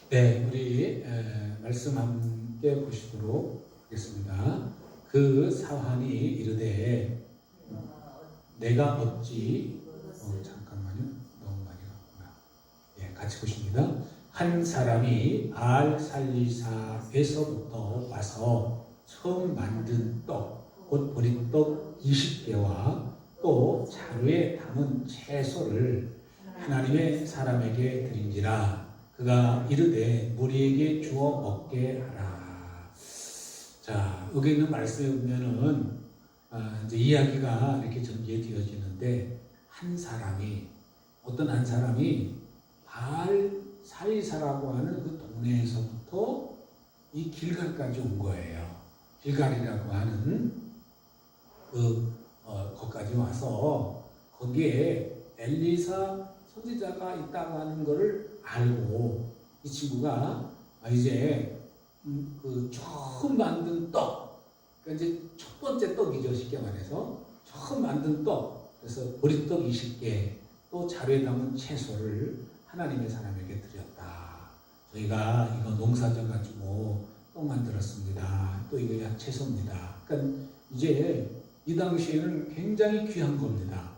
네, 우리 말씀 함께 보시도록 하겠습니다. 그 사환이 이르되 내가 어찌 잠깐만요. 너무 많이 갔구나. 예, 같이 보십니다. 한 사람이 알살리사에서부터 와서 처음 만든 떡, 곧 보리떡 20개와 또 자루에 담은 채소를 하나님의 사람에게 드린지라. 그가 이르되 무리에게 주어 먹게 하라. 자, 여기 있는 말씀에 보면은 이제 이야기가 이렇게 전개되어지는데 어떤 한 사람이 살리사라고 하는 그 동네에서부터 이 길갈까지 온 거예요. 길갈이라고 하는 거기까지 와서 거기에 엘리사 선지자가 있다고 하는 것을 알고 이 친구가 이제 그 처음 만든 떡, 그러니까 이제 첫 번째 떡이죠, 쉽게 말해서 처음 만든 떡, 그래서 보리떡 20개 또 자루에 담은 채소를 하나님의 사람에게 드렸다. 저희가 이거 농사져 가지고 떡 만들었습니다. 또 이거 채소입니다. 그러니까 이제 이 당시에는 굉장히 귀한 겁니다.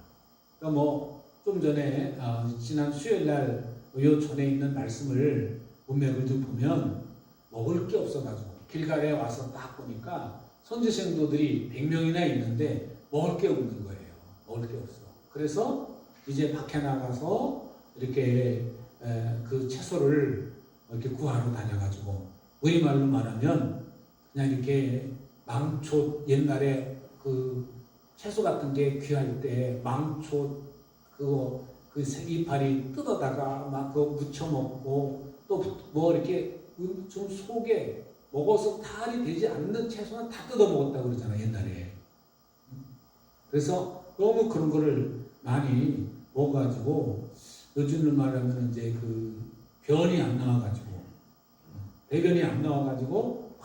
그러니까 뭐 좀 전에 지난 수요일 날 요 전에 있는 말씀을 문맥을 좀 보면 먹을 게 없어가지고 길갈에 와서 딱 보니까 선지생도들이 100명이나 있는데 먹을 게 없는 거예요. 먹을 게 없어. 그래서 이제 밖에 나가서 이렇게 그 채소를 이렇게 구하러 다녀가지고 우리말로 말하면 그냥 이렇게 망초, 옛날에 그 채소 같은 게 귀할 때 망초 그 이파리 뜯어다가 막 그거 무쳐 먹고 또 뭐 이렇게 좀 속에 먹어서 탈이 되지 않는 채소는 다 뜯어 먹었다고 그러잖아, 옛날에. 그래서 너무 그런 거를 많이 먹어가지고 요즘을 말하면 이제 그 변이 안 나와가지고 배변이 안 나와가지고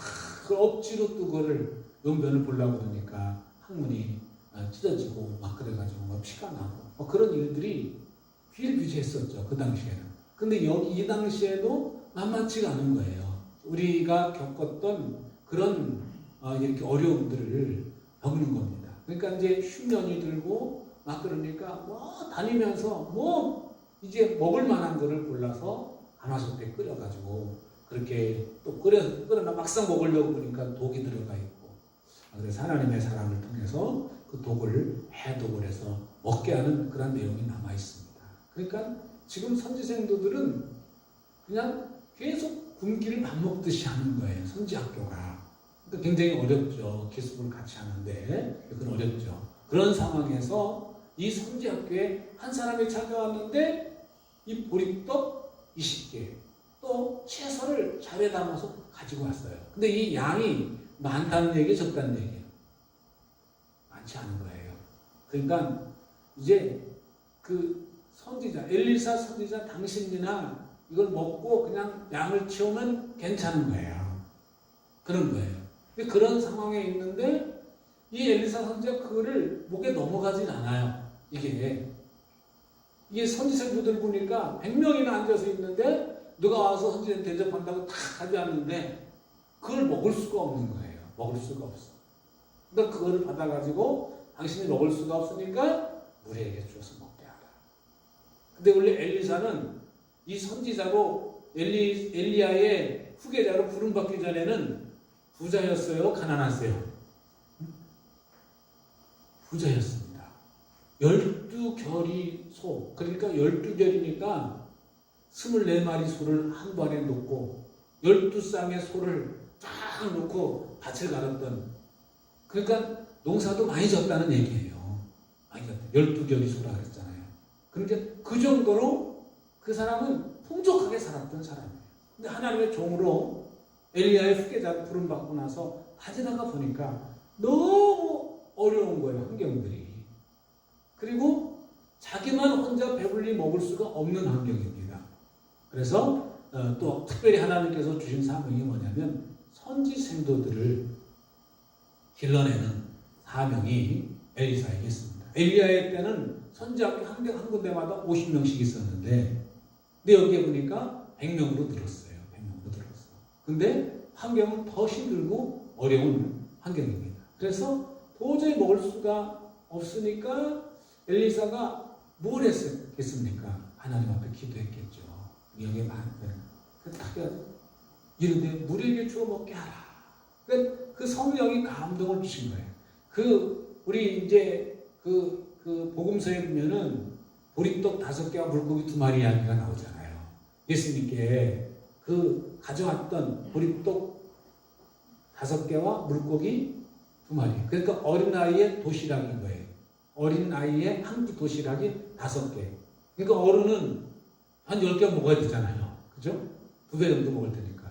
그 억지로 또 그거를 용변을 보려고 그러니까 항문이 찢어지고 막 그래가지고 막 피가 나고 그런 일들이 비일비재했었죠, 그 당시에는. 근데 이 당시에도 만만치가 않은 거예요. 우리가 겪었던 그런 이렇게 어려움들을 겪는 겁니다. 그러니까 이제 흉년이 들고 막 그러니까 뭐 다니면서 뭐 이제 먹을 만한 거를 골라서 가마솥에 끓여가지고 그렇게 또 끓여나 막상 먹으려고 보니까 독이 들어가 있고. 그래서 하나님의 사람을 통해서 그 독을 해독을 해서 먹게 하는 그런 내용이 남아 있습니다. 그러니까 지금 선지생도들은 그냥 계속 굶기를 밥 먹듯이 하는 거예요. 선지학교가. 그러니까 굉장히 어렵죠. 기숙을 같이 하는데 그건 어렵죠. 그런 상황에서 이 선지학교에 한 사람이 찾아왔는데 이 보리떡 20개 또 채소를 자리에 담아서 가지고 왔어요. 근데 이 양이 많다는 얘기, 적다는 얘기예요. 많지 않은 거예요. 그러니까 이제 그 선지자, 엘리사 선지자 당신이나 이걸 먹고 그냥 양을 채우면 괜찮은 거예요. 그런 거예요. 그런 상황에 있는데 이 엘리사 선지자가 그거를 목에 넘어가진 않아요. 이게 선지생부들 보니까 100명이나 앉아서 있는데 누가 와서 선지자 대접한다고 다 가져왔는데 그걸 먹을 수가 없는 거예요. 먹을 수가 없어. 그러니까 그거를 받아가지고 당신이 먹을 수가 없으니까 무리에게 주어서 먹게 하라. 근데 원래 엘리사는 이 선지자로 엘리야의 후계자로 부름받기 전에는 부자였어요? 가난했어요? 부자였습니다. 12결이 소, 그러니까 12결이니까 24마리 소를 한 발에 놓고 12쌍의 소를 쫙 놓고 밭을 갈았던, 그러니까 농사도 많이 졌다는 얘기예요. 많이 졌다. 12결이 소라 그랬잖아요. 그러니까 그 정도로 그 사람은 풍족하게 살았던 사람이에요. 근데 하나님의 종으로 엘리야의 후계자로 부름받고 나서 다지다가 보니까 너무 어려운 거예요, 환경들이. 그리고 자기만 혼자 배불리 먹을 수가 없는 환경입니다. 그래서 또 특별히 하나님께서 주신 사명이 뭐냐면 선지생도들을 길러내는 사명이 엘리사에게 있습니다. 엘리야의 때는 선지학교 한 군데마다 50명씩 있었는데 근데 여기에 보니까 100명으로 늘었어요. 100명. 근데 환경은 더 힘들고 어려운 환경입니다. 그래서 도저히 먹을 수가 없으니까 엘리사가 뭘 했겠습니까? 하나님 앞에 기도했겠죠. 여기에 많은 이런데 무리에게 주어 먹게 하라. 그 성령이 감동을 주신 거예요. 우리 이제 복음서에 보면은 보리떡 5개와 물고기 2마리 이야기가 나오잖아요. 예수님께 가져왔던 보리떡 5개와 물고기 2마리. 그러니까 어린아이의 도시락인 거예요. 어린아이의 한 끼 도시락이 5개. 그러니까 어른은 한 10개 먹어야 되잖아요. 그죠? 2배 정도 먹을 테니까.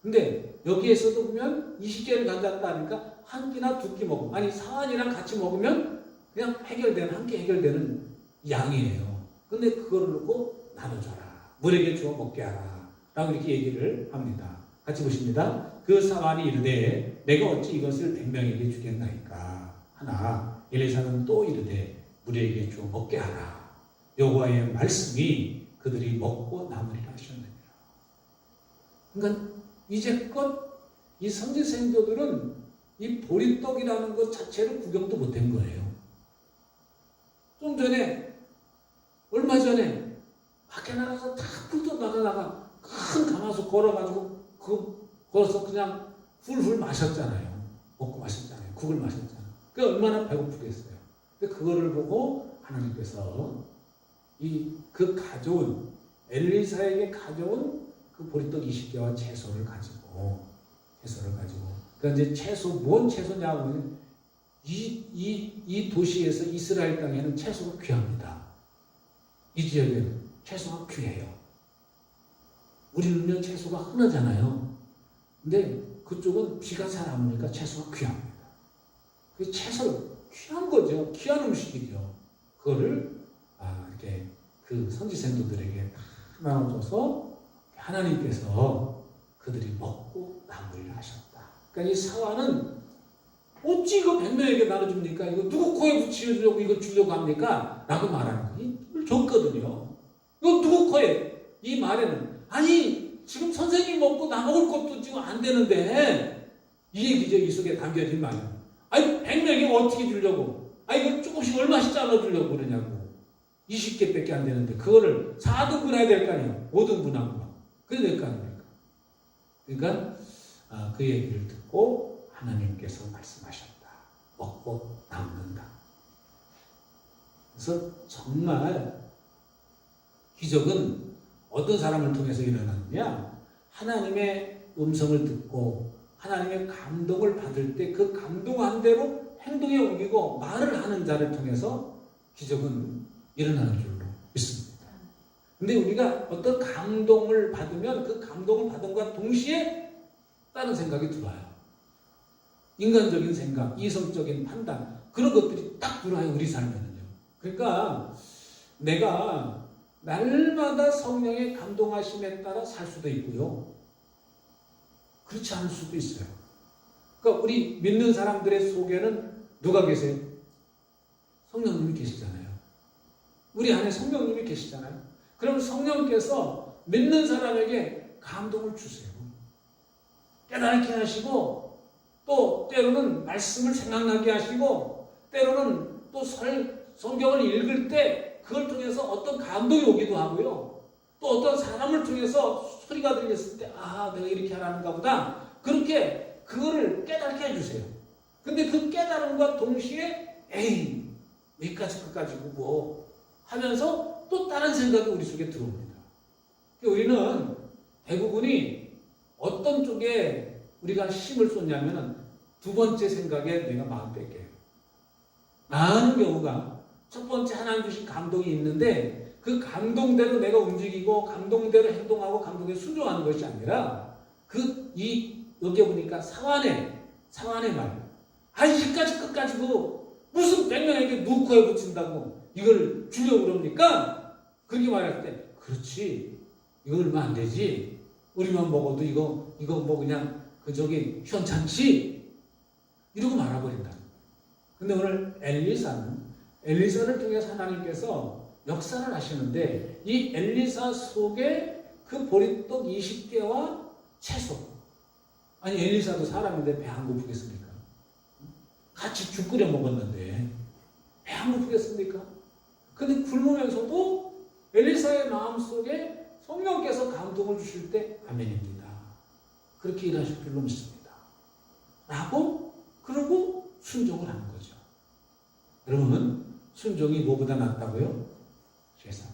근데 여기에서도 보면 20개를 가져왔다 하니까 한 끼나 2끼 먹으면, 아니 사안이랑 같이 먹으면 그냥 한 끼 해결되는 양이에요. 근데 그거를 놓고 나눠줘라. 물에게 주어 먹게 하라. 라고 이렇게 얘기를 합니다. 같이 보십니다. 그 사안이 이르되 내가 어찌 이것을 100명에게 주겠나이까 하나 엘리사는 또 이르되 무리에게 주어 먹게 하라. 여호와의 말씀이 그들이 먹고 남으리라 하셨느니라. 그러니까 이제껏 이 선지 생도들은 이 보리떡이라는 것 자체를 구경도 못한 거예요. 좀 전에 얼마 전에 밖에 나가서 다 풀도 나가 큰 가마솥 걸어가지고 걸어서 그냥 훌훌 마셨잖아요. 먹고 마셨잖아요. 국을 마셨잖아요. 그 얼마나 배고프겠어요. 근데 그거를 보고 하나님께서 엘리사에게 가져온 그 보리떡 20개와 채소를 가지고 그러니까 이제 뭔 채소냐고 하면 이 도시에서 이스라엘 땅에는 채소가 귀합니다. 이 지역에는 채소가 귀해요. 우리는요 채소가 흔하잖아요. 근데 그쪽은 비가 잘 안 오니까 채소가 귀합니다. 그 채소를 귀한 거죠. 귀한 음식이죠. 그거를 이렇게 그 선지 생도들에게 나눠줘서 하나님께서 그들이 먹고 남으려 하셨다. 그러니까 이 사화는 어찌 이거 100명에게 나눠줍니까? 이거 누구 코에 붙이려고 이거 주려고 합니까? 라고 말하는 거. 이걸 줬거든요. 이거 누구 코에? 이 말에는 아니 지금 선생님 먹고 나 먹을 것도 지금 안 되는데 이 얘기죠. 이 속에 담겨진 말은. 아니 100명에게 어떻게 주려고? 아니 이거 조금씩 얼마씩 잘라주려고 그러냐고. 20개밖에 안 되는데 그거를 4등분 해야 될 거 아니에요. 5등분 하고 그래야 될 거 아닙니까? 그러니까 그 얘기를 듣고 하나님께서 말씀하셨다. 먹고 남는다. 그래서 정말 기적은 어떤 사람을 통해서 일어나느냐? 하나님의 음성을 듣고 하나님의 감동을 받을 때 그 감동한 대로 행동에 옮기고 말을 하는 자를 통해서 기적은 일어나는 줄로 믿습니다. 근데 우리가 어떤 감동을 받으면 그 감동을 받은 것과 동시에 다른 생각이 들어와요. 인간적인 생각, 이성적인 판단 그런 것들이 딱 들어와요. 우리 삶에는요. 그러니까 내가 날마다 성령의 감동하심에 따라 살 수도 있고요. 그렇지 않을 수도 있어요. 그러니까 우리 믿는 사람들의 속에는 누가 계세요? 성령님이 계시잖아요. 우리 안에 성령님이 계시잖아요. 그럼 성령께서 믿는 사람에게 감동을 주세요. 깨닫게 하시고 또 때로는 말씀을 생각나게 하시고 때로는 또 성경을 읽을 때 그걸 통해서 어떤 감동이 오기도 하고요. 또 어떤 사람을 통해서 소리가 들렸을 때 내가 이렇게 하라는가 보다. 그렇게 그거를 깨닫게 해주세요. 근데 그 깨달음과 동시에 여기까지 끝까지 뭐 하면서 또 다른 생각이 우리 속에 들어옵니다. 우리는 대부분이 어떤 쪽에 우리가 힘을 쏟냐면 두 번째 생각에 내가 마음 뺄게요. 많은 경우가 첫 번째 하나님 주신 감동이 있는데 그 감동대로 내가 움직이고 감동대로 행동하고 감동에 순종하는 것이 아니라 여기 보니까 사완의 말. 이까지 끝까지 무슨 100명에게 누구 코에 붙인다고 이걸 주려고 그럽니까? 그렇게 말할 때 그렇지 이거 얼마 안 되지 우리만 먹어도 이거 뭐 그냥 현찮지 이러고 말아버린다. 근데 오늘 엘리사를 통해서 하나님께서 역사를 하시는데 이 엘리사 속에 그 보리떡 20개와 채소 아니 엘리사도 사람인데 배 안 고프겠습니까? 같이 죽 끓여 먹었는데 배 안 고프겠습니까? 근데 굶으면서도 엘리사의 마음속에 성령께서 감동을 주실 때 아멘입니다. 그렇게 일하실 줄로 믿습니다. 라고 그러고 순종을 하는 거죠. 여러분 순종이 뭐보다 낫다고요? 세상.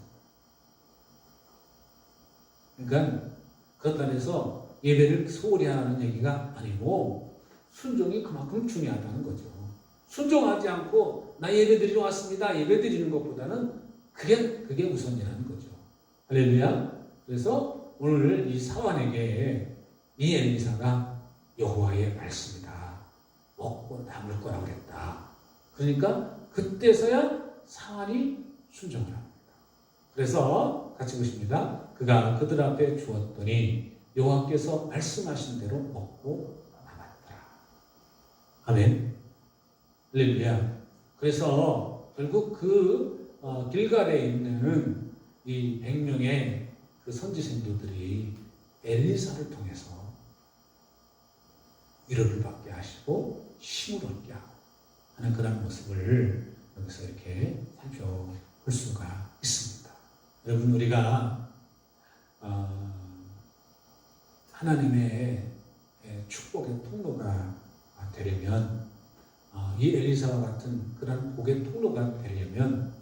그러니까 그렇다고 해서 예배를 소홀히 하라는 얘기가 아니고 순종이 그만큼 중요하다는 거죠. 순종하지 않고 나 예배 드리러 왔습니다. 예배 드리는 것보다는 그게 우선이라는 거죠. 할렐루야. 그래서 오늘 이 사환에게 이 엘리사가 여호와의 말씀이다. 먹고 남을 거라고 그랬다. 그러니까 그때서야 사환이 순종을 합니다. 그래서 같이 보십니다. 그가 그들 앞에 주었더니 여호와께서 말씀하신 대로 먹고 남았더라. 아멘. 할렐루야. 그래서 결국 그 길갈에 있는 이 100명의 그 선지 생도들이 엘리사를 통해서 위로를 받게 하시고 힘을 얻게 하고 하는 그런 모습을 여기서 이렇게 살펴볼 수가 있습니다. 여러분 우리가 하나님의 축복의 통로가 되려면 이 엘리사와 같은 그런 복의 통로가 되려면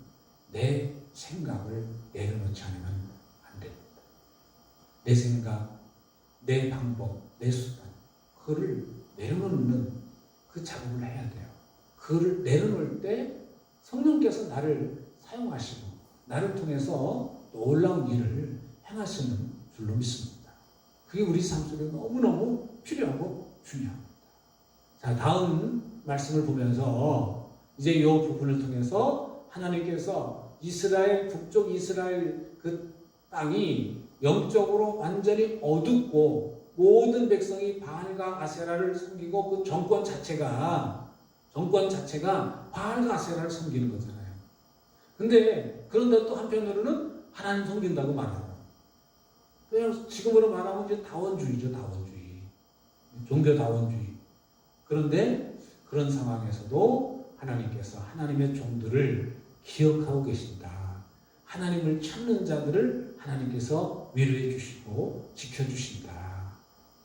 내 생각을 내려놓지 않으면 안 됩니다. 내 생각, 내 방법, 내 수단 그거를 내려놓는 그 작업을 해야 돼요. 그거를 내려놓을 때 성령께서 나를 사용하시고 나를 통해서 놀라운 일을 행하시는 줄로 믿습니다. 그게 우리 삶 속에 너무너무 필요하고 중요합니다. 자, 다음 말씀을 보면서 이제 이 부분을 통해서 하나님께서 이스라엘, 북쪽 이스라엘 그 땅이 영적으로 완전히 어둡고 모든 백성이 바알과 아세라를 섬기고 그 정권 자체가 바알과 아세라를 섬기는 거잖아요. 근데 그런데 또 한편으로는 하나님 섬긴다고 말하고 그냥 지금으로 말하면 이제 다원주의죠. 다원주의. 종교다원주의. 그런데 그런 상황에서도 하나님께서 하나님의 종들을 기억하고 계신다. 하나님을 찾는 자들을 하나님께서 위로해 주시고 지켜주신다.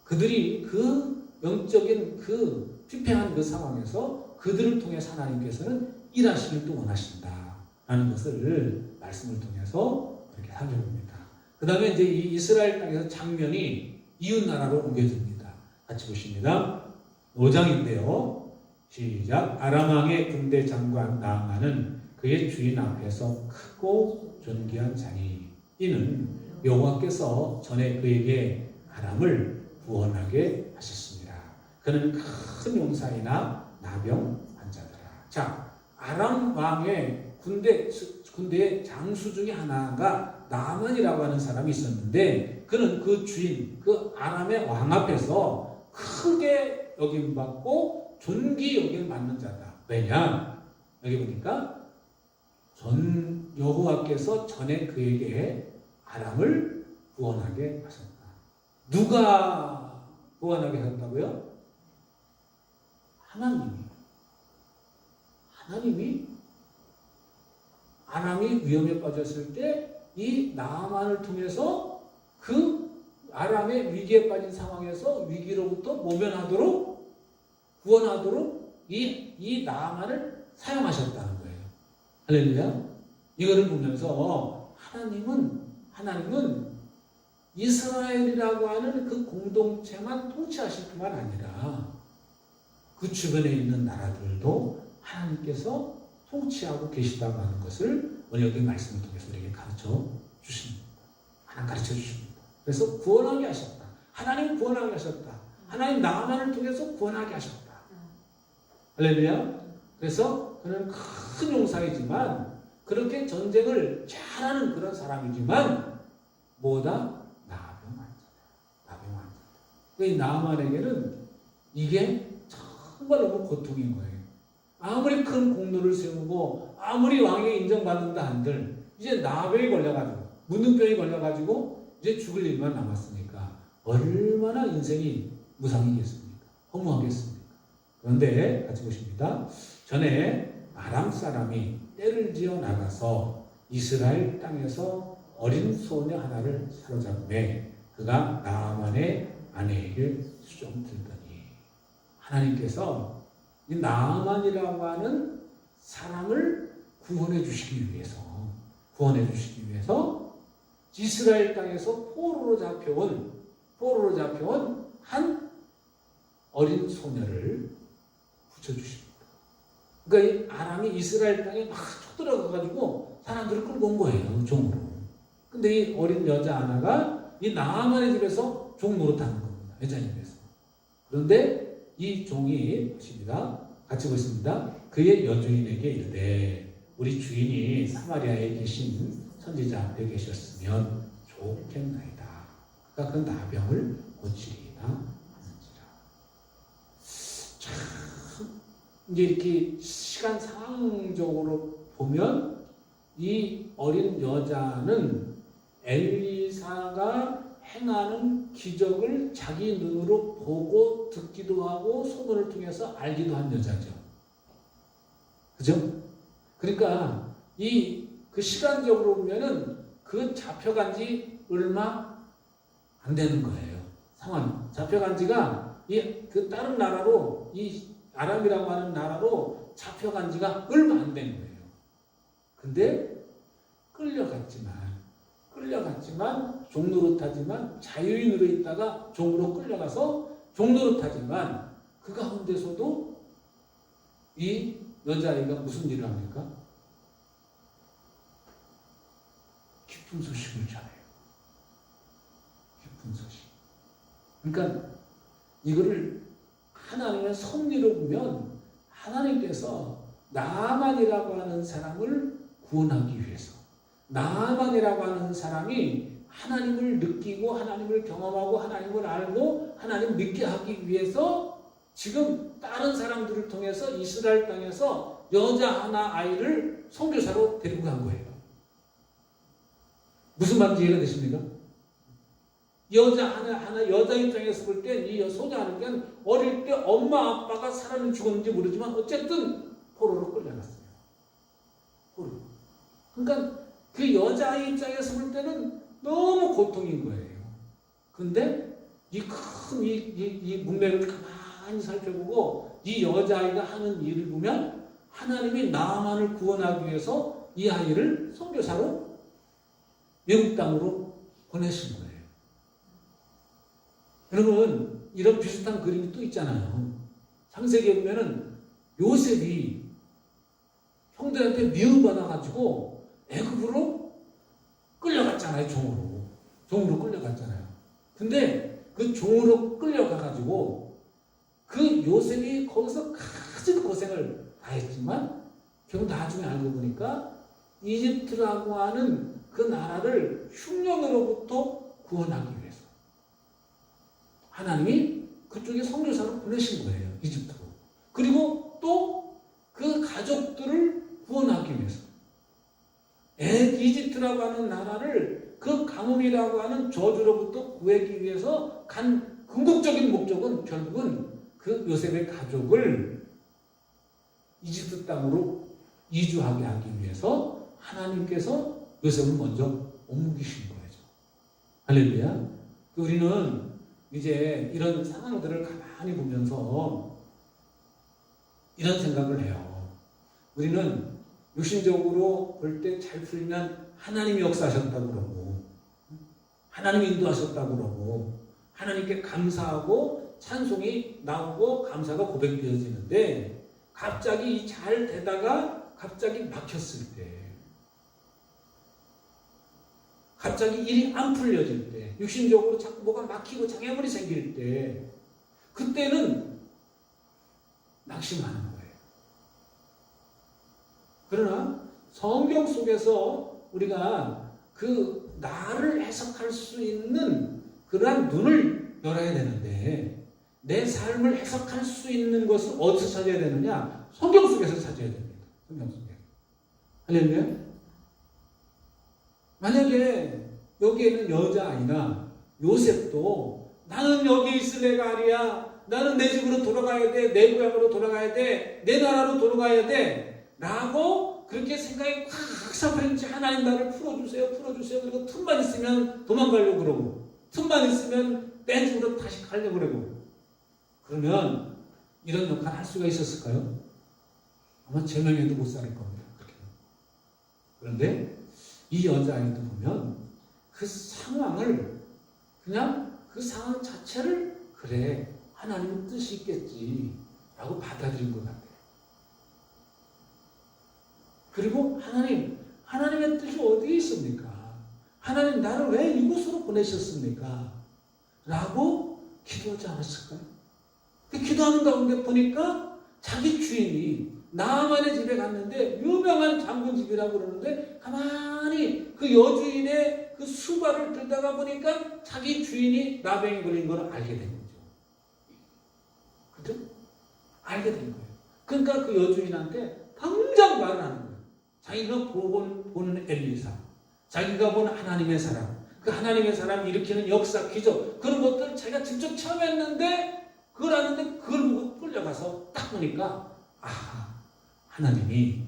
그들이 그 영적인 그 피폐한 그 상황에서 그들을 통해서 하나님께서는 일하시길 또 원하신다. 라는 것을 말씀을 통해서 그렇게 살펴봅니다. 그 다음에 이제 이 이스라엘 땅에서 장면이 이웃 나라로 옮겨집니다. 같이 보십니다. 5장인데요. 시작. 아람 왕의 군대 장관 나아만은 그의 주인 앞에서 크고 존귀한 자니 이는 여호와께서 전에 그에게 아람을 구원하게 하셨습니다. 그는 큰 용사이나 나병 환자더라. 자, 아람 왕의 군대의 장수 중에 하나가 나만이라고 하는 사람이 있었는데 그는 그 주인, 그 아람의 왕 앞에서 크게 여김받고 존귀 여김받는 자다. 왜냐? 여기 보니까 여호와께서 전에 그에게 아람을 구원하게 하셨다. 누가 구원하게 하셨다고요? 하나님이 아람이 위험에 빠졌을 때 이 나아만을 통해서 그 아람의 위기에 빠진 상황에서 위기로부터 모면하도록 구원하도록 이 나아만을 사용하셨다는 거예요. 할렐루야. 이거를 보면서 하나님은 이스라엘이라고 하는 그 공동체만 통치하실 뿐만 아니라 그 주변에 있는 나라들도 하나님께서 통치하고 계시다고 하는 것을 오늘 여기 말씀을 통해서 우리에게 가르쳐 주십니다. 하나님 가르쳐 주십니다. 그래서 구원하게 하셨다. 하나님 구원하게 하셨다. 하나님 나아만을 통해서 구원하게 하셨다. 할렐루야. 그래서 그는 큰 용사이지만 그렇게 전쟁을 잘하는 그런 사람이지만 뭐다? 나병 환자다. 이 나아만에게는 이게 정말 너무 고통인 거예요. 아무리 큰 공로를 세우고 아무리 왕에 인정받는다 한들 이제 나병이 걸려가지고 문둥병이 걸려가지고 이제 죽을 일만 남았으니까 얼마나 인생이 무상이겠습니까? 허무하겠습니까? 그런데 같이 보십니다. 전에 아람 사람이 떼를 지어 나가서 이스라엘 땅에서 어린 소녀 하나를 사로잡매 그가 나아만의 아내에게 수종들더니 하나님께서 이 나아만이라고 하는 사람을 구원해 주시기 위해서 이스라엘 땅에서 포로로 잡혀온 한 어린 소녀를 붙여주십니다. 그러니까 이 아람이 이스라엘 땅에 막 쳐들어가가지고 사람들을 끌고 온 거예요, 종으로. 근데 이 어린 여자 하나가 이 나아만의 집에서 종 노릇하는 겁니다, 여자인 집에서. 그런데 이 종이 보십니다. 같이 보겠습니다. 그의 여주인에게 이르되 우리 주인이 사마리아에 계신 선지자 앞에 계셨으면 좋겠나이다. 그가 그 나병을 고치리이다 하는지라. 참 이제 이렇게 시간 상황적으로 보면 이 어린 여자는 엘리사가 행하는 기적을 자기 눈으로 보고 듣기도 하고 소문을 통해서 알기도 한 여자죠. 그죠? 그러니까 그 시간적으로 보면은 그 잡혀간 지 얼마 안 되는 거예요. 상황이. 잡혀간 지가 그 다른 나라로 이 아람이라고 하는 나라로 잡혀간 지가 얼마 안 된 거예요. 근데 끌려갔지만 종노릇하지만 자유인으로 있다가 종으로 끌려가서 종노릇하지만 그 가운데서도 이 여자아이가 무슨 일을 합니까? 기쁜 소식을 전해요. 기쁜 소식. 그러니까 이거를 하나님의 섭리로 보면 하나님께서 나아만이라고 하는 사람을 구원하기 위해서 나아만이라고 하는 사람이 하나님을 느끼고 하나님을 경험하고 하나님을 알고 하나님을 믿게 하기 위해서 지금 다른 사람들을 통해서 이스라엘 땅에서 여자 하나 아이를 선교사로 데리고 간 거예요. 무슨 말인지 이해가 되십니까? 여자 하나 여자 입장에서 볼 때 이 소녀 하나는 어릴 때 엄마 아빠가 사람이 죽었는지 모르지만 어쨌든 포로로 끌려갔어요. 포로. 그러니까 그 여자아이 입장에서 볼 때는 너무 고통인 거예요. 근데 이 문맥을 가만히 살펴보고 이 여자아이가 하는 일을 보면 하나님이 나아만을 구원하기 위해서 이 아이를 선교사로 외국 땅으로 보내신 거예요. 여러분 이런 비슷한 그림이 또 있잖아요. 창세기에 보면은 요셉이 형들한테 미움받아가지고 애굽으로 끌려갔잖아요. 종으로 끌려갔잖아요. 근데 그 종으로 끌려가가지고 그 요셉이 거기서 가진 고생을 다 했지만 결국 나중에 알고 보니까 이집트라고 하는 그 나라를 흉년으로부터 구원하기 위해서 하나님이 그쪽에 선교사로 보내신 거예요. 이집트로. 그리고 또 그 가족들을 구원하기 위해서 이집트라고 하는 나라를 그 가뭄이라고 하는 저주로부터 구하기 위해서 간 궁극적인 목적은 결국은 그 요셉의 가족을 이집트 땅으로 이주하게 하기 위해서 하나님께서 요셉을 먼저 옮기신 거죠. 할렐루야. 우리는 이제 이런 상황들을 가만히 보면서 이런 생각을 해요. 우리는 육신적으로 볼 때 잘 풀면 하나님이 역사하셨다고 그러고 하나님이 인도하셨다고 그러고 하나님께 감사하고 찬송이 나오고 감사가 고백되어지는데 갑자기 잘 되다가 갑자기 막혔을 때 갑자기 일이 안 풀려질 때 육신적으로 자꾸 뭐가 막히고 장애물이 생길 때 그때는 낙심하는 거예요. 그러나 성경 속에서 우리가 그 나를 해석할 수 있는 그러한 눈을 열어야 되는데 내 삶을 해석할 수 있는 것은 어디서 찾아야 되느냐? 성경 속에서 찾아야 됩니다. 성경 속에. 할렐루야. 만약에 여기에는 여자아이나 요셉도 나는 여기 있을래가 아니야. 나는 내 집으로 돌아가야 돼. 내 고향으로 돌아가야 돼. 내 나라로 돌아가야 돼. 라고 그렇게 생각이 꽉 차버린지 하나님 나를 풀어주세요. 풀어주세요. 그리고 틈만 있으면 도망가려고 그러고 틈만 있으면 내 집으로 다시 가려고 그러고 그러면 이런 역할 할 수가 있었을까요? 아마 제명에도 못 살 겁니다. 그렇게. 그런데 이 여자아이도 보면 그 상황을 그냥 그 상황 자체를 그래 하나님의 뜻이 있겠지 라고 받아들인 것 같아요. 그리고 하나님의 뜻이 어디에 있습니까? 하나님 나를 왜 이곳으로 보내셨습니까? 라고 기도하지 않았을까요? 그 기도하는 가운데 보니까 자기 주인이 나만의 집에 갔는데 유명한 장군 집이라고 그러는데 가만히 그 여주인의 그 수발을 들다가 보니까 자기 주인이 나병에 걸린 걸 알게 된 거죠. 그죠? 알게 된 거예요. 그러니까 그 여주인한테 당장 말을 하는 거예요. 자기가 본 엘리사, 자기가 본 하나님의 사람, 그 하나님의 사람이 일으키는 역사, 기적 그런 것들을 자기가 직접 체험했는데 그걸 아는데 그걸 보고 끌려가서 딱 보니까 하나님이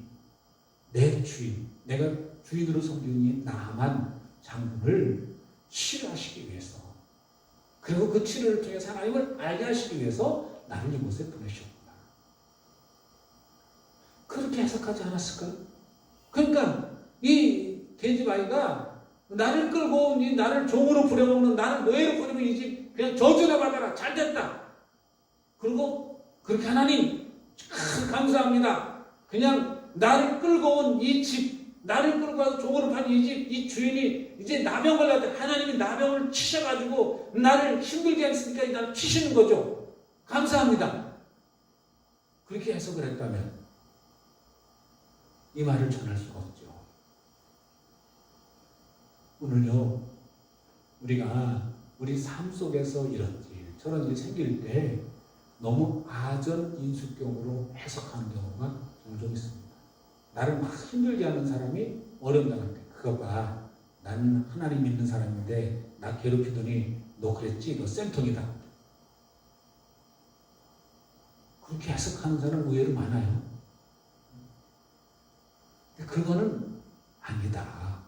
내 주인, 내가 주인으로 섬기는 나만 장군을 치료하시기 위해서 그리고 그 치료를 통해서 하나님을 알게 하시기 위해서 나를 이곳에 보내셨구나. 그렇게 해석하지 않았을까요? 그러니까 이 계집아이가 나를 끌고 온 나를 종으로 부려먹는 나를 노예로 부리면 이 집 그냥 저주나 받아라. 잘됐다. 그리고 그렇게 하나님 감사합니다. 그냥 나를 끌고 온 이 집, 나를 끌고 와서 종으로 판 이 집, 이 주인이 이제 나병 걸렸다. 하나님이 나병을 치셔가지고 나를 힘들게 했으니까 나를 치시는 거죠. 감사합니다. 그렇게 해석을 했다면 이 말을 전할 수가 없죠. 오늘요, 우리가 우리 삶 속에서 이런 일, 저런 일이 생길 때 너무 아전인수격으로 해석하는 경우가 종종 있습니다. 나를 막 힘들게 하는 사람이 어려움 당할 때 그거 봐. 나는 하나님 믿는 사람인데 나 괴롭히더니 너 그랬지? 너 쌤통이다. 그렇게 해석하는 사람 의외로 많아요. 근데 그거는 아니다.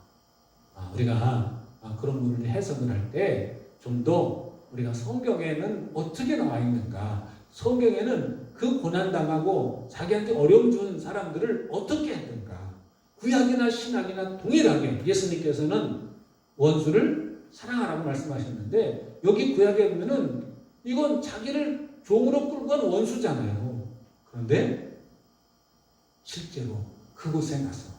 우리가 그런 부분을 해석을 할 때 좀 더 우리가 성경에는 어떻게 나와 있는가, 성경에는 그 고난당하고 자기한테 어려움 준 사람들을 어떻게 했는가, 구약이나 신약이나 동일하게 예수님께서는 원수를 사랑하라고 말씀하셨는데 여기 구약에 보면은 이건 자기를 종으로 끌고 간 원수잖아요. 그런데 실제로 그곳에 가서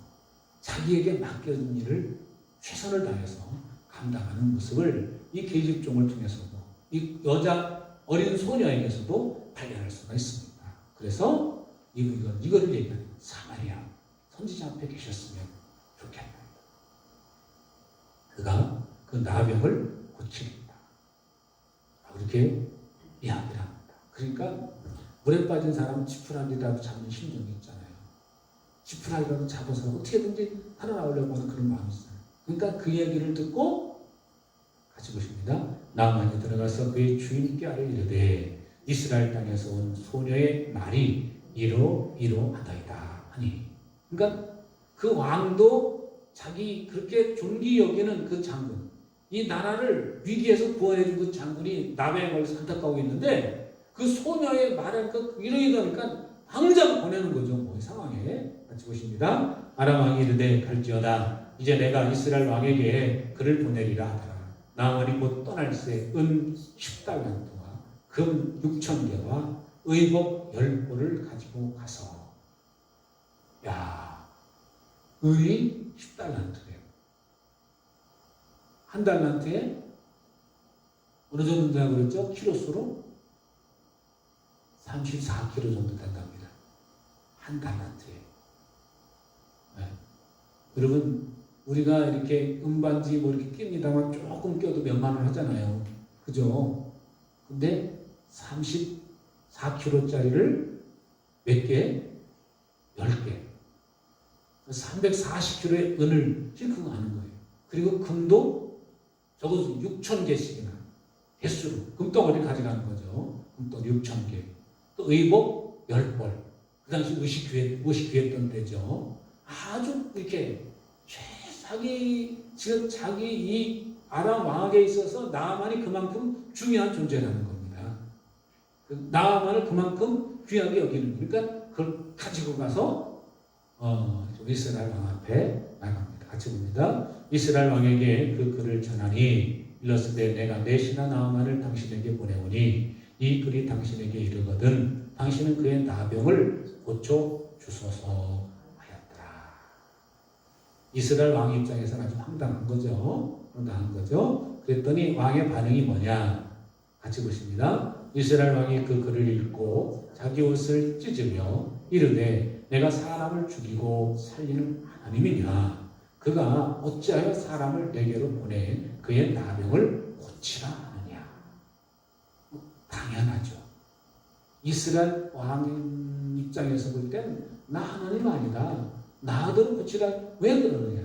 자기에게 맡겨진 일을 최선을 다해서 감당하는 모습을 이 계집종을 통해서도 이 여자 어린 소녀에게서도 발견할 수가 있습니다. 그래서 이거를 얘기하는 사마리아 선지자 앞에 계셨으면 좋겠다. 그가 그 나병을 고치겠다. 그렇게 이야기를 합니다. 그러니까 물에 빠진 사람은 지푸라기라도 잡는 심정이 있잖아요. 지푸라기라도 잡아서 어떻게든지 살아나오려고 하는 그런 마음이 있어요. 그러니까 그 얘기를 듣고 같이 보십니다. 나만이 들어가서 그의 주인께 아뢰이르되 이스라엘 땅에서 온 소녀의 말이 이러하다이다 하니. 그러니까 그 왕도 자기 그렇게 존귀 여기는 그 장군, 이 나라를 위기에서 구원해준 그 장군이 나병에 걸려서 안타까워 있는데 그 소녀의 말을 이러니까 당장 보내는 거죠. 뭐 상황에 같이 보십니다. 아람 왕이 이르되 갈지어다 이제 내가 이스라엘 왕에게 그를 보내리라 하더라. 나만이 곧 떠날새 은 10달란트와 금 6,000개와 의복 10보를 가지고 가서. 야, 은이 10달란트래요. 한 달란트에 어느 정도 된다고 그랬죠? 키로수로 34kg 정도 된답니다. 한 달란트에. 네. 여러분, 우리가 이렇게 음반지 뭐 이렇게 낍니다만 조금 껴도 몇만 원 하잖아요. 그죠? 근데 34kg짜리를 몇 개? 10개. 340kg의 은을 싣고 가는 거예요. 그리고 금도 적어도 6,000개씩이나 횟수로 금덩어리 가져가는 거죠. 금덩어리 6,000개. 또 의복 10벌. 그 당시 옷이 귀했던 때죠. 아주 이렇게 자기 이 아람 왕에게 있어서 나아만이 그만큼 중요한 존재라는 겁니다. 나아만을 그만큼 귀하게 여기는, 그러니까 그걸 가지고 가서 이스라엘 왕 앞에 나갑니다. 같이 봅니다. 이스라엘 왕에게 그 글을 전하니 일렀으되 내가 내 신하 나아만을 당신에게 보내오니 이 글이 당신에게 이르거든 당신은 그의 나병을 고쳐 주소서 하였더라. 이스라엘 왕 입장에서는 아주 황당한 거죠. 그랬더니 왕의 반응이 뭐냐? 같이 보십니다. 이스라엘 왕이 그 글을 읽고 자기 옷을 찢으며 이르되 내가 사람을 죽이고 살리는 하나님이냐? 그가 어찌하여 사람을 내게로 보내 그의 나병을 고치라 하느냐? 당연하죠. 이스라엘 왕 입장에서 볼 땐 나 하나님 아니다. 나도 고치라. 왜 그러느냐?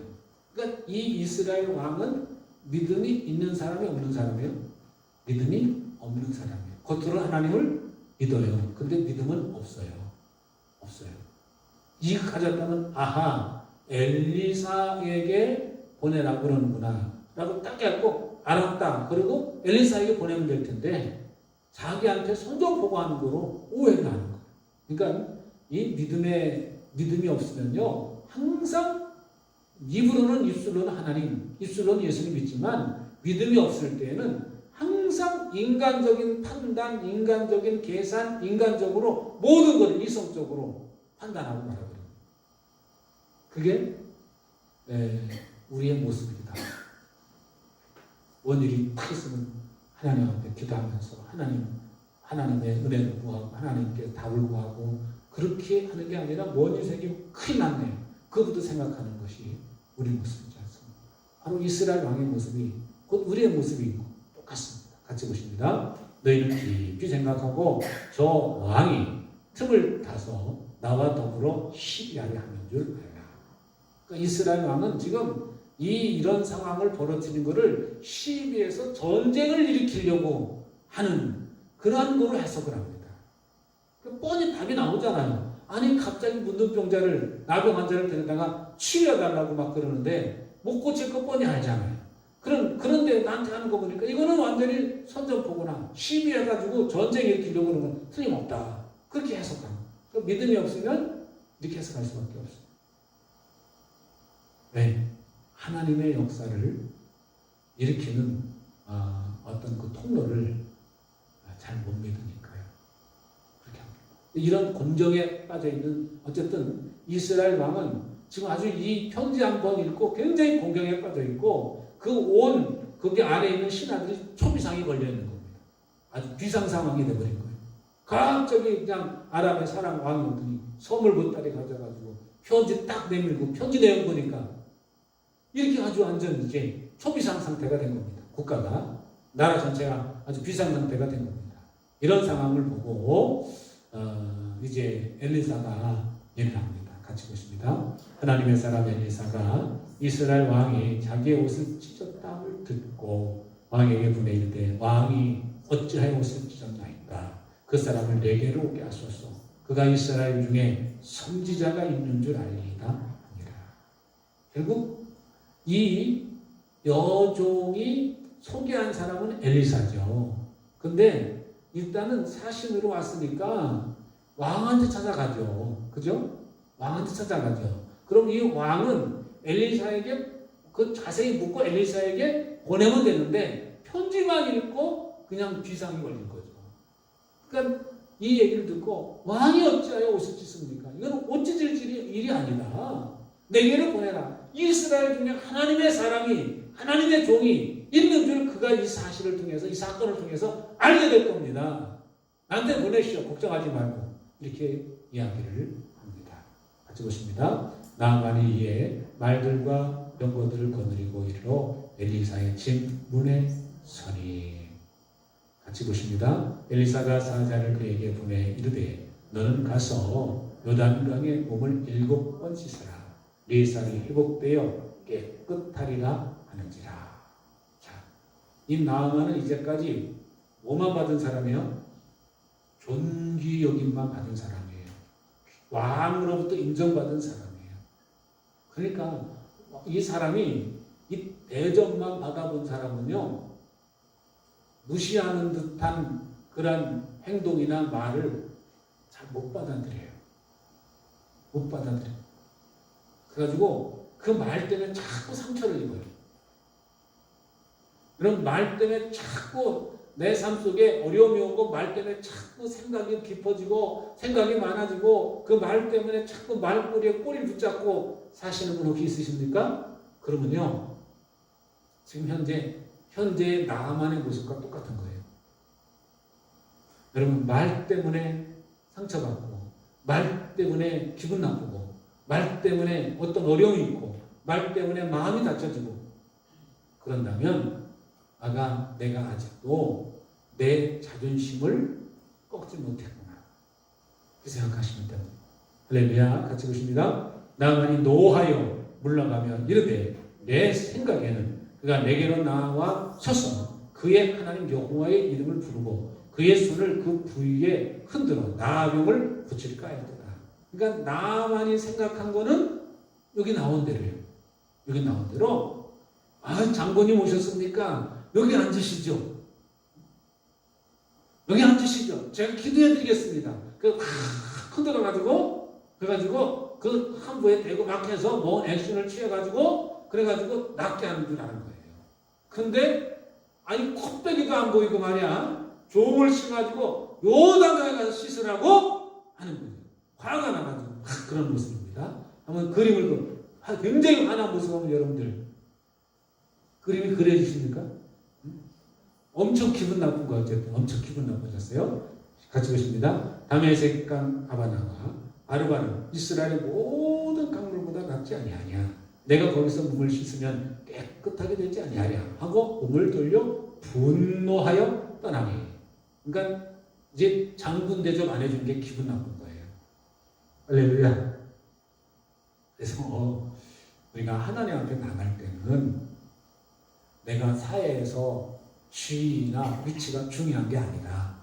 그러니까 이 이스라엘 왕은 믿음이 있는 사람이 없는 사람이에요? 믿음이 없는 사람이에요. 겉으로 하나님을 믿어요. 근데 믿음은 없어요. 이익 가졌다면 아하 엘리사에게 보내라고 그러는구나 라고 딱 해갖고 알았다. 그리고 엘리사에게 보내면 될 텐데 자기한테 선전 보고하는 거로 오해를 하는 거예요. 그러니까 이 믿음이 없으면요 항상 입으로는 입술로는 하나님, 입술로는 예수님 믿지만 믿음이 없을 때에는 항상 인간적인 판단, 인간적인 계산, 인간적으로 모든 것을 이성적으로 판단하고 말하거든요. 그게 우리의 모습입니다. 원일이 탁 있으면 하나님 앞에 기도하면서 하나님의 은혜를 구하고 하나님께 답을 구하고 그렇게 하는 게 아니라 먼 인생이 큰일 났네. 그것부터 생각하는 것이 우리 모습이지 않습니까? 바로 이스라엘 왕의 모습이 곧 우리의 모습이 똑같습니다. 같이 보십니다. 너희는 깊이 생각하고 저 왕이 틈을 타서 나와 더불어 시비하려 하는 줄 알라. 그러니까 이스라엘 왕은 지금 이런 상황을 벌어지는 것을 시비해서 전쟁을 일으키려고 하는 그러한 거로 해석을 합니다. 뻔히 답이 나오잖아요. 아니 갑자기 문둥병자를 나병 환자를 데려다가 치료해달라고 막 그러는데 못 고칠 거 뻔히 알잖아요. 그런데 나한테 하는 거 보니까 이거는 완전히 선전포고나 시비해가지고 전쟁 일으키려고 하는 건 틀림없다. 그렇게 해석합니다. 믿음이 없으면 이렇게 해석할 수밖에 없어요. 왜? 하나님의 역사를 일으키는 어떤 그 통로를 잘 못 믿으니까요. 그렇게 합니다. 이런 곤정에 빠져있는 어쨌든 이스라엘 왕은 지금 아주 이 편지 한 번 읽고 굉장히 공경에 빠져있고 거기 안에 있는 신하들이 초비상이 걸려있는 겁니다. 아주 비상 상황이 돼버린 거예요. 갑자기 그냥 아람의 사람 왕이 오더니 선물 보따리 가져가지고 편지 딱 내밀고 편지 내용 보니까 이렇게 아주 완전 이제 초비상 상태가 된 겁니다. 국가가 나라 전체가 아주 비상 상태가 된 겁니다. 이런 상황을 보고 이제 엘리사가 얘기를 합니다. 같이 보십니다. 하나님의 사람 엘리사가 이스라엘 왕이 자기의 옷을 찢었다를 듣고 왕에게 보내이르되 왕이 어찌하여 옷을 찢었나이까 그 사람을 내게로 오게 하소서. 그가 이스라엘 중에 선지자가 있는 줄 알리이다 하니라. 결국 이 여종이 소개한 사람은 엘리사죠. 근데 일단은 사신으로 왔으니까 왕한테 찾아가죠. 그죠? 왕한테 찾아가죠. 그럼 이 왕은 엘리사에게 자세히 묻고 엘리사에게 보내면 되는데 편지만 읽고 그냥 비상이 걸린 거죠. 그러니까 이 얘기를 듣고 왕이 어찌하여 옷을 찢습니까? 이건 옷 찢을 일이 아니다. 내게로 보내라. 이스라엘 중에 하나님의 사람이 하나님의 종이 있는 줄 그가 이 사실을 통해서 이 사건을 통해서 알게 될 겁니다. 나한테 보내시오. 걱정하지 말고 이렇게 이야기를 합니다. 같이 보십니다. 나아만이 이에 말들과 병거들을 거느리고 이르러 엘리사의 집 문에 서니. 같이 보십니다. 엘리사가 사자를 그에게 보내 이르되 너는 가서 요단강에 몸을 7번 씻어라. 네 살이 회복되어 깨끗하리라 하는지라. 자, 이 나아만은 이제까지 뭐만 받은 사람이에요? 존귀 여김만 받은 사람이에요. 왕으로부터 인정받은 사람이에요. 그러니까 이 사람이 이 대접만 받아본 사람은요, 무시하는 듯한 그런 행동이나 말을 잘 못 받아들여요. 못 받아들여요. 그래가지고 그 말 때문에 자꾸 상처를 입어요. 그런 말 때문에 자꾸 내 삶 속에 어려움이 오고 말 때문에 자꾸 생각이 깊어지고 생각이 많아지고 그 말 때문에 자꾸 말꼬리에 꼬리를 붙잡고 사시는 분 혹시 있으십니까? 그러면요, 지금 현재의 나만의 모습과 똑같은 거예요. 여러분, 말 때문에 상처받고 말 때문에 기분 나쁘고 말 때문에 어떤 어려움이 있고 말 때문에 마음이 다쳐지고 그런다면 내가 아직도 내 자존심을 꺾지 못했구나. 그렇게 생각하시면 됩니다. 할렐루야. 같이 보십니다. 나만이 노하여 물러가며 이르되 내 생각에는 그가 내게로 나와 서서 그의 하나님 여호와의 이름을 부르고 그의 손을 그 부위에 흔들어 나병을 고칠까 하였더라. 그러니까 나만이 생각한 거는 여기 나온 대로예요. 여기 나온 대로 장군님 오셨습니까? 여기 앉으시죠. 여기 앉으시죠. 제가 기도해 드리겠습니다. 흔들어가지고, 그래가지고, 그 한부에 대고 막 해서 뭐 액션을 취해가지고, 그래가지고 낫게 하는 줄 아는 거예요. 근데, 콧배기도 안 보이고 말이야. 종을 씌가지고, 요단강에 가서 씻으라고 하는 거예요. 화가 나가지고, 그런 모습입니다. 한번 그림을, 굉장히 화난 모습 하면 여러분들, 그림이 그려지십니까? 엄청 기분 나쁜 거 어쨌든 엄청 기분 나쁘셨어요. 같이 보십니다. 다메섹 강 아바나와 아르바는 이스라엘의 모든 강물보다 낫지 아니하냐. 내가 거기서 몸을 씻으면 깨끗하게 되지 아니하랴 하고 몸을 돌려 분노하여 떠나게. 그러니까 이제 장군 대접 안 해준 게 기분 나쁜 거예요. 할렐루야. 그래서 우리가 하나님 앞에 나갈 때는 내가 사회에서 지위나 위치가 중요한 게 아니라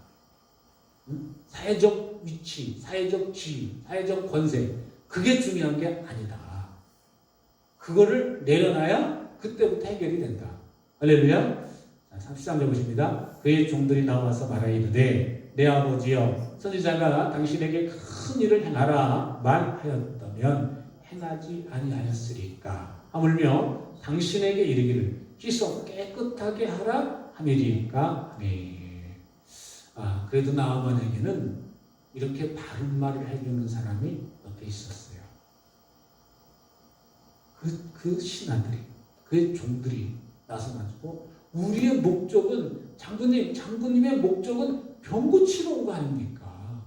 사회적 위치, 사회적 지위, 사회적 권세 그게 중요한 게 아니다. 그거를 내려놔야 그때부터 해결이 된다. 할렐루야. 33절 보십니다. 그의 종들이 나와서 말하이르되 내 아버지여 선지자가 당신에게 큰 일을 행하라 말하였다면 행하지 아니하였으리까 하물며 당신에게 이르기를 씻어 깨끗하게 하라 함이리까. 그래도 나아만에게는 이렇게 바른 말을 해주는 사람이 옆에 있었어요. 그 신하들이, 그의 종들이 나서가지고 우리의 목적은 장군님의 목적은 병 고치러 온 거 아닙니까?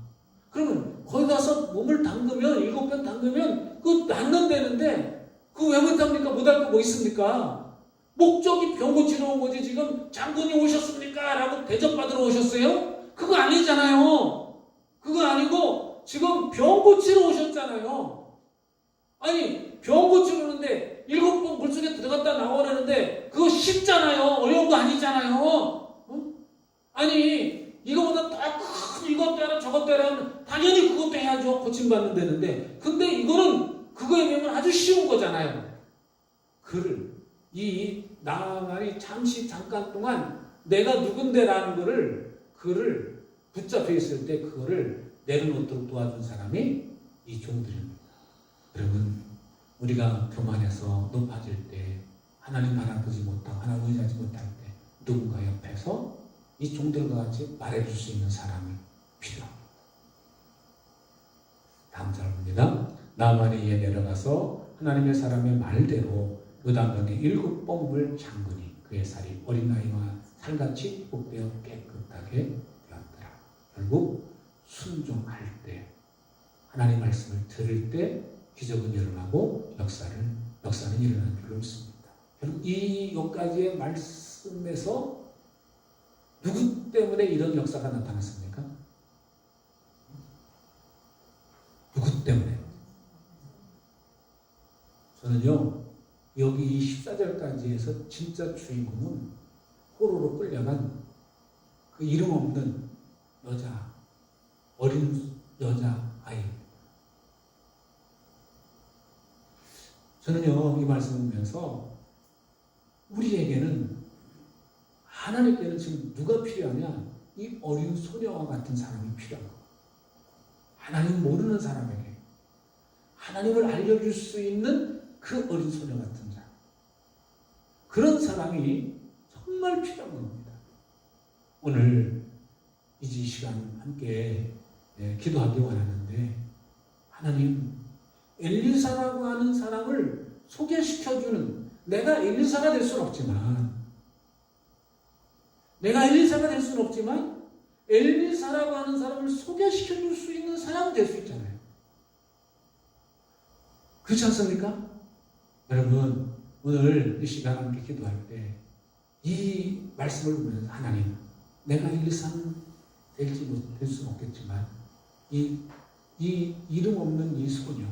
그러면 거기 가서 몸을 담그면 7번 담그면 그거 낫는다는데 그거 왜 못합니까? 못할 거 뭐 있습니까? 목적이 병 고치러 온 거지. 지금 장군이 오셨습니까? 라고 대접받으러 오셨어요? 그거 아니잖아요. 그거 아니고 지금 병 고치러 오셨잖아요. 병 고치러 오는데 7번 물속에 들어갔다 나오라는데 그거 쉽잖아요. 어려운 거 아니잖아요. 이거보다 더 큰 이것 때라 저것 때라 당연히 그것도 해야죠. 고침받는 데는데 근데 이거는 그거에 비하면 아주 쉬운 거잖아요. 이 나만이 잠깐 동안 내가 누군데라는 그를 붙잡혀 있을 때 그거를 내려놓도록 도와준 사람이 이 종들입니다. 여러분, 우리가 교만해서 높아질 때 하나님 바라보지 못하고 하나님 의지하지 못할 때 누군가 옆에서 이 종들과 같이 말해줄 수 있는 사람이 필요합니다. 다음 절입니다. 나만이 이에 내려가서 하나님의 사람의 말대로 요단강에 7번 장군이 그의 살이 어린 나이와 살같이 회복되어 깨끗하게 되었더라. 결국 순종할 때 하나님 말씀을 들을 때 기적은 일어나고 역사는 일어나는 줄로 믿습니다. 결국 이 여기까지의 말씀에서 누구 때문에 이런 역사가 나타났습니까? 누구 때문에? 저는요 여기 이 14절까지 해서 진짜 주인공은 포로로 끌려간 그 이름 없는 여자, 어린 여자 아이. 저는요, 이 말씀을 보면서 우리에게는, 하나님께는 지금 누가 필요하냐? 이 어린 소녀와 같은 사람이 필요한 거예요. 하나님 모르는 사람에게 하나님을 알려줄 수 있는 그 어린 소녀 같은 자. 그런 사람이 정말 필요한 겁니다. 오늘 이 시간 함께 기도하기 원하는데, 하나님, 엘리사라고 하는 사람을 소개시켜주는, 내가 엘리사가 될 수는 없지만, 엘리사라고 하는 사람을 소개시켜줄 수 있는 사람이 될 수 있잖아요. 그렇지 않습니까? 여러분, 오늘 이 시간 함께 기도할 때 이 말씀을 보면서, 하나님, 내가 엘리사는 될 수는 없겠지만 이 이름 없는 이 소녀,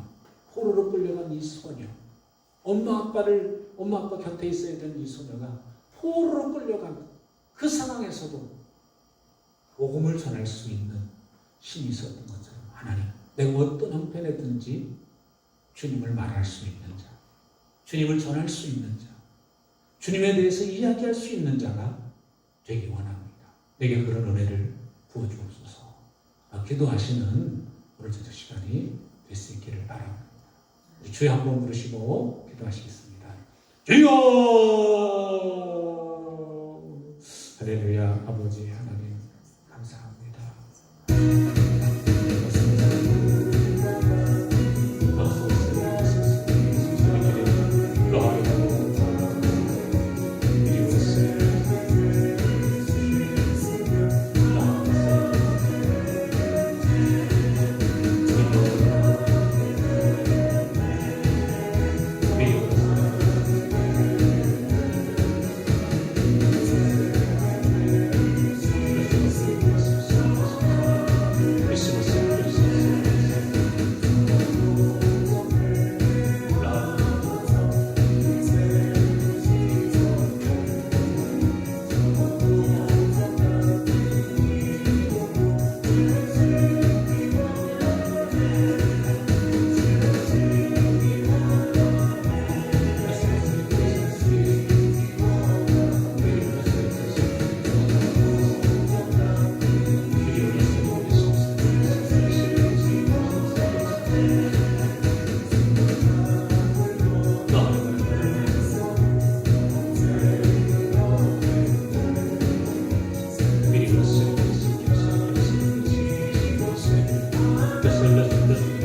포로로 끌려간 이 소녀, 엄마 아빠 곁에 있어야 되는 이 소녀가 포로로 끌려간 그 상황에서도 복음을 전할 수 있는 힘이 있었던 것처럼, 하나님, 내가 어떤 형편에든지 주님을 말할 수 있는 자, 주님을 전할 수 있는 자, 주님에 대해서 이야기할 수 있는 자가 되기 원합니다. 내게 그런 은혜를 부어주옵소서. 기도하시는 오늘 저녁 시간이 될 수 있기를 바랍니다. 주여 한번 부르시고 기도하시겠습니다. 주여! 할렐루야. 아버지 하나님 감사합니다. Listen.